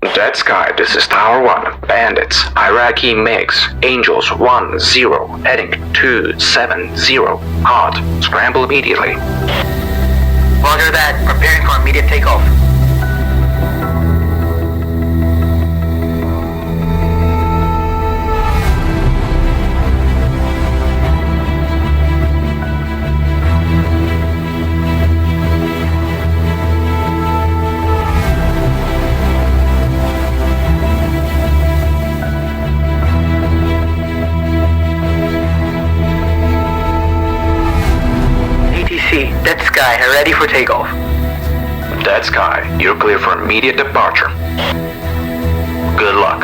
Dead Sky, this is Tower 1. Bandits, Iraqi MiGs, Angels 1-0, heading 270. Hot, scramble immediately. Roger that, preparing for immediate takeoff. Dead Sky, ready for takeoff. Dead Sky, you're clear for immediate departure. Good luck.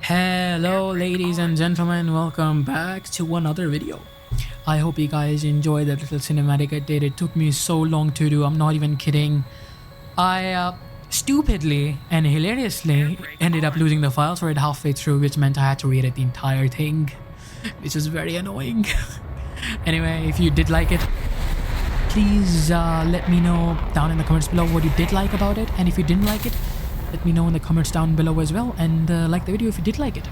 Hello ladies and gentlemen, welcome back to another video. I hope you guys enjoyed that little cinematic I did. It took me so long to do, I'm not even kidding. I stupidly and hilariously ended up losing the files for it halfway through, which meant I had to read it the entire thing, which is very annoying. Anyway, if you did like it, please let me know down in the comments below what you did like about it, and if you didn't like it, let me know in the comments down below as well, and like the video if you did like it.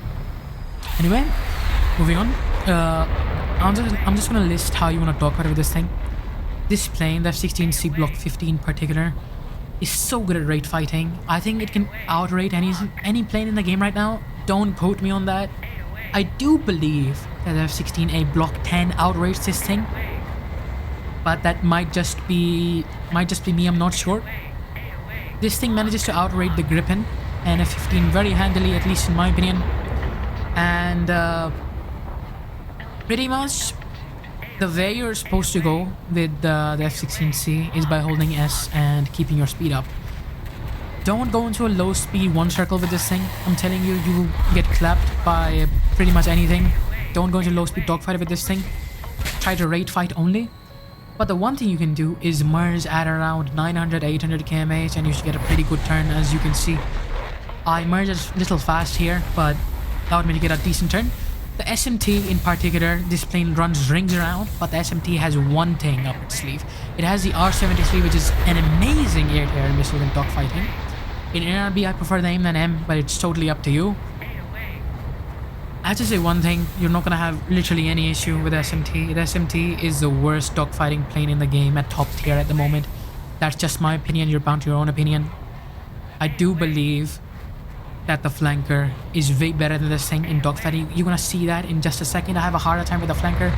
Anyway, moving on. I'm just gonna list how you wanna talk about this thing. This plane, the F16C Block 15 in particular, is so good at rate fighting. I think it can outrate any plane in the game right now. Don't quote me on that. I do believe that the F16A Block 10 outrates this thing, but that might just be me. I'm not sure. This thing manages to outrate the Gripen and F-15 very handily, at least in my opinion. And pretty much the way you're supposed to go with the F-16C is by holding S and keeping your speed up. Don't go into a low speed one circle with this thing. I'm telling you, you will get clapped by pretty much anything. Don't go into low speed dogfight with this thing. Try to rate fight only. But the one thing you can do is merge at around 900-800 kmh and you should get a pretty good turn. As you can see, I merged a little fast here, but allowed me to get a decent turn. The SMT in particular, this plane runs rings around, but the SMT has one thing up its sleeve. It has the R-73, which is an amazing air-to-air missile in dogfighting. In NRB, I prefer the AIM-9M, but it's totally up to you. I have to say one thing, you're not gonna have literally any issue with SMT. The SMT is the worst dogfighting plane in the game at top tier at the moment. That's just my opinion, you're bound to your own opinion. I do believe that the flanker is way better than this thing in dogfighting. You're gonna see that in just a second. I have a harder time with the flanker,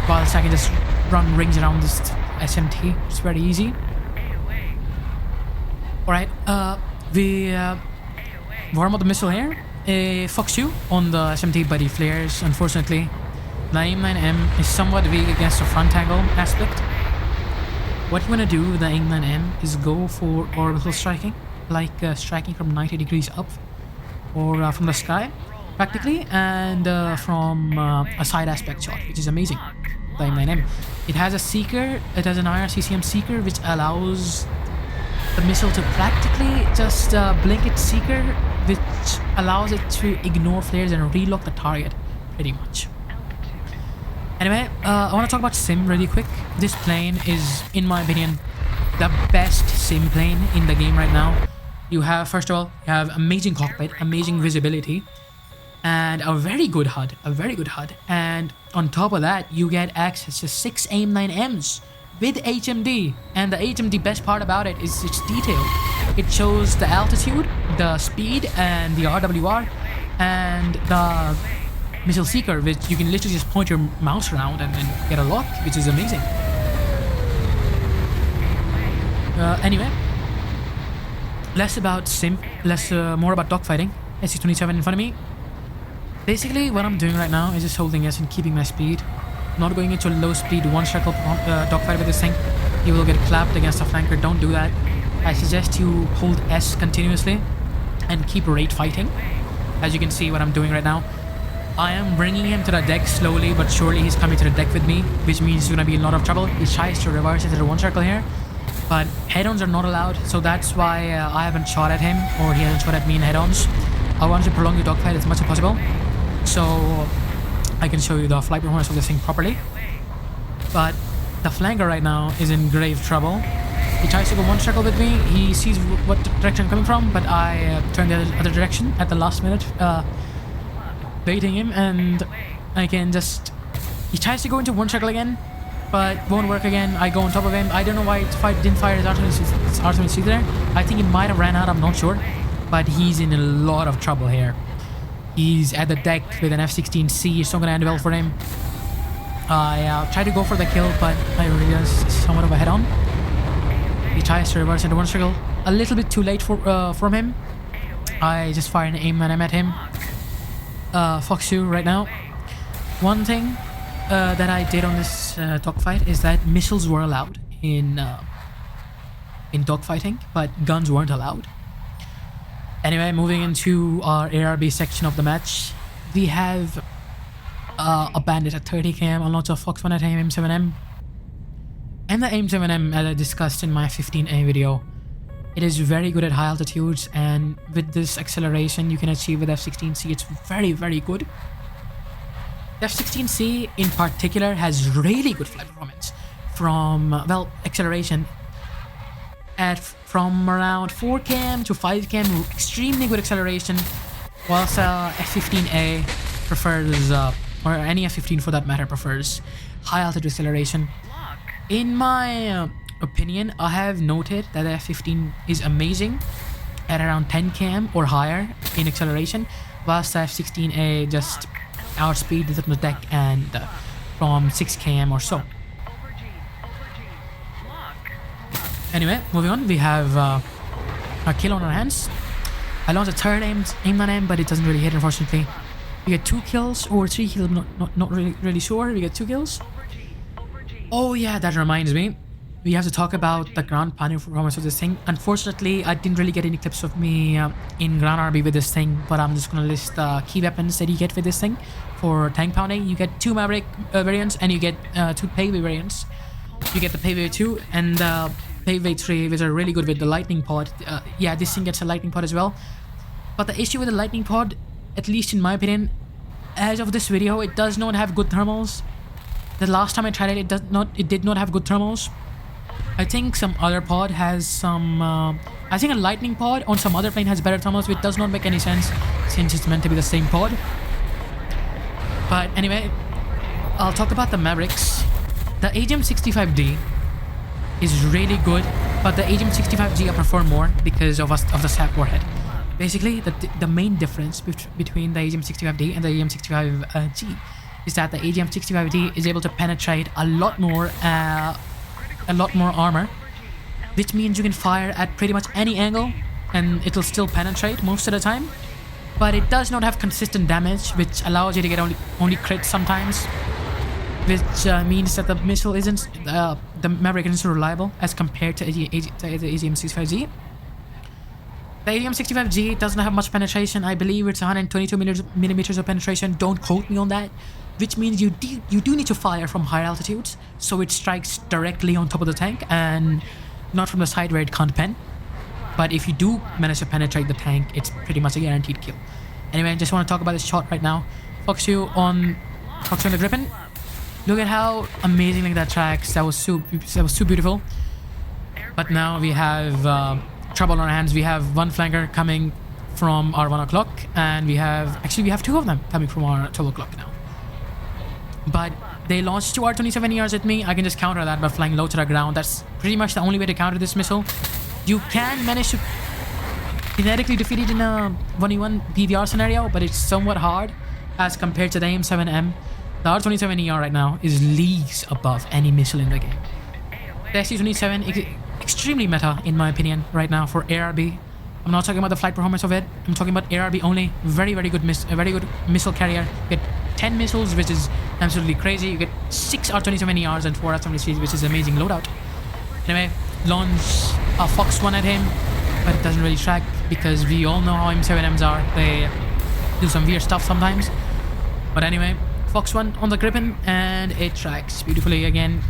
while I can just run rings around this SMT. It's very easy. Alright, we warm up the missile here. Fox you on the SMT, but he flares, unfortunately. The AIM-9M is somewhat weak against the front angle aspect. What you want to do with the AIM-9M is go for orbital striking, like striking from 90 degrees up, or from the sky, practically, and from a side aspect shot, which is amazing. The AIM-9M. It has a seeker, it has an IRCCM seeker, which allows the missile to practically just blink its seeker, which allows it to ignore flares and relock the target, pretty much. Anyway, I want to talk about sim really quick. This plane is, in my opinion, the best sim plane in the game right now. You have, first of all, you have amazing cockpit, amazing visibility, and a very good HUD, and on top of that, you get access to 6 AIM-9Ms, with HMD. And the HMD best part about it is it's detailed. It shows the altitude, the speed, and the RWR, and the missile seeker, which you can literally just point your mouse around and then get a lock, which is amazing. Anyway, more about dogfighting. SC-27 in front of me. Basically, what I'm doing right now is just holding S and keeping my speed. Not going into a low speed one circle dogfight with this thing. You will get clapped against a flanker. Don't do that. I suggest you hold S continuously and keep rate fighting. As you can see what I'm doing right now. I am bringing him to the deck slowly but surely. He's coming to the deck with me, which means he's going to be in a lot of trouble. He tries to reverse into the one circle here, but head-ons are not allowed, so that's why I haven't shot at him, or he hasn't shot at me in head-ons. I want to prolong the dogfight as much as possible, so I can show you the flight performance of this thing properly. But the flanker right now is in grave trouble. He tries to go one circle with me. He sees what direction I'm coming from, but I turn the other direction at the last minute, baiting him, and I can just... He tries to go into one circle again, but won't work again. I go on top of him. I don't know why it didn't fire his R-22C there. I think it might have ran out, I'm not sure. But he's in a lot of trouble here. He's at the deck with an F16C. It's not going to end well for him. I tried to go for the kill, but I realized it's somewhat of a head-on. He tries to reverse into one circle. A little bit too late from him. I just fired an aim and I met him. Fox you right now. One thing that I did on this dogfight is that missiles were allowed in dogfighting, but guns weren't allowed. Anyway, moving into our ARB section of the match, we have a bandit at 30 km, a lot of Fox 1 at AIM-7M, and the AIM-7M, as I discussed in my 15A video. It is very good at high altitudes, and with this acceleration you can achieve with F16C, it's very, very good. F16C in particular has really good flight performance from, well, acceleration from around 4 km to 5 km, extremely good acceleration, whilst F15A prefers, or any F15 for that matter, prefers high altitude acceleration. In my opinion, I have noted that the F15 is amazing at around 10 km or higher in acceleration, whilst the F16A just outspeeds it on the deck and from 6 km or so. Anyway, moving on, we have a kill on our hands. I launched a third aim on him, but it doesn't really hit, unfortunately. We get 2 kills or 3 kills, not really sure. We get 2 kills. Oh yeah, that reminds me. We have to talk about the ground pounding performance of this thing. Unfortunately, I didn't really get any clips of me in ground RB with this thing, but I'm just gonna list the key weapons that you get with this thing. For tank pounding, you get 2 Maverick variants, and you get 2 Paveway variants. You get the Paveway 2 and the Paveway 3, which are really good with the lightning pod. Yeah, this thing gets a lightning pod as well. But the issue with the lightning pod, at least in my opinion, as of this video, it does not have good thermals. The last time I tried it, it did not have good thermals. I think some other pod has some... I think a lightning pod on some other plane has better thermals, which does not make any sense since it's meant to be the same pod. But anyway, I'll talk about the Mavericks. The AGM-65D is really good, but the AGM-65G I prefer more because of the SAP warhead. Basically, the main difference between the AGM-65D and the AGM-65G is that the AGM-65D is able to penetrate a lot more armor, which means you can fire at pretty much any angle and it'll still penetrate most of the time. But it does not have consistent damage, which allows you to get only crits sometimes, which means that the missile isn't, the Maverick isn't so reliable as compared to the AGM-65G. The AGM-65G doesn't have much penetration. I believe it's 122 millimeters of penetration. Don't quote me on that. Which means you do need to fire from higher altitudes, so it strikes directly on top of the tank and not from the side where it can't pen. But if you do manage to penetrate the tank, it's pretty much a guaranteed kill. Anyway, I just want to talk about this shot right now. Fox you on the Griffin. Look at how amazingly that tracks. That was so beautiful. But now we have trouble on our hands. We have one flanker coming from our 1 o'clock, and we have 2 of them coming from our 12 o'clock now. But they launch 2 R-27ERs at me, I can just counter that by flying low to the ground. That's pretty much the only way to counter this missile. You can manage to kinetically defeat it in a 1v1 PVR scenario, but it's somewhat hard as compared to the AIM-7M. The R-27ER right now is leagues above any missile in the game. The SC-27 is extremely meta, in my opinion, right now for ARB. I'm not talking about the flight performance of it. I'm talking about ARB only. Very good missile carrier. You get 10 missiles, which is absolutely crazy. You get 6 R-27ERs and 4 R-73s, which is amazing loadout. Anyway, launch a Fox 1 at him, but it doesn't really track because we all know how M7Ms are. They do some weird stuff sometimes. But anyway, Fox 1 on the Gripen, and it tracks beautifully again.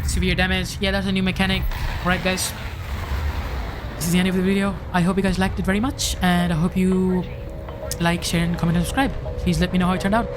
Severe damage. Yeah, that's a new mechanic. Alright guys, this is the end of the video. I hope you guys liked it very much, and I hope you like, share, and comment and subscribe. Please let me know how it turned out.